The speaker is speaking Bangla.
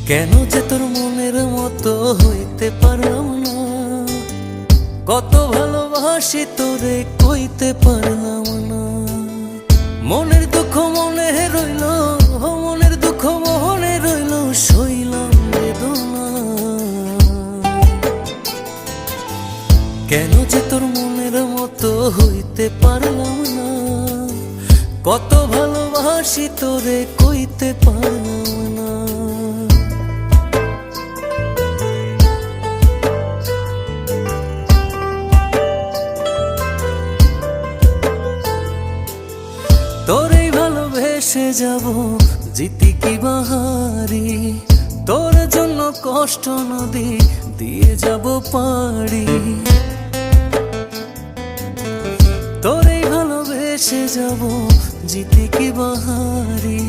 কেন যে তোর মনের মতো হইতে পারলাম না, কত ভালোবাসি তোরে কইতে পারলাম না। মনের দুঃখ মনে রইল, মনের দুঃখ মনে রইল, সইলাম বেদনা। কেন যে তোর মনের মতো হইতে পারলাম না, কত ভালোবাসি তোরে কইতে পারলাম না। তোরেই ভালোবেসে যাব জিতি কি বাহারি, তোর জন্য কষ্ট নদী দিয়ে যাব পাড়ি। তোরেই ভালোবেসে যাব জিতি কি বাহারি,